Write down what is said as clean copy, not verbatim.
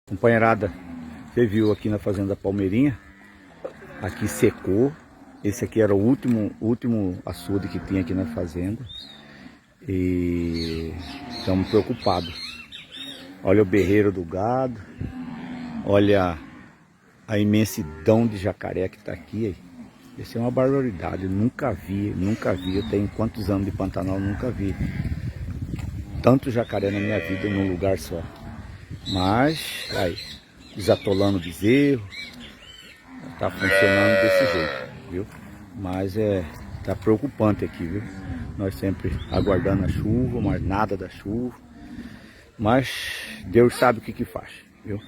Companheirada, você viu aqui na fazenda Palmeirinha, aqui secou. Esse aqui era o último açude que tinha aqui na fazenda. E estamos preocupados. Olha o berreiro do gado. Olha a imensidão de jacaré que está aqui. Isso é uma barbaridade. Eu nunca vi. Eu tenho quantos anos de Pantanal, nunca vi tanto jacaré na minha vida num lugar só. Mas, aí, desatolando o bezerro, tá funcionando desse jeito, viu? Mas tá preocupante aqui, viu? Nós sempre aguardando a chuva, mas nada da chuva. Mas Deus sabe o que faz, viu?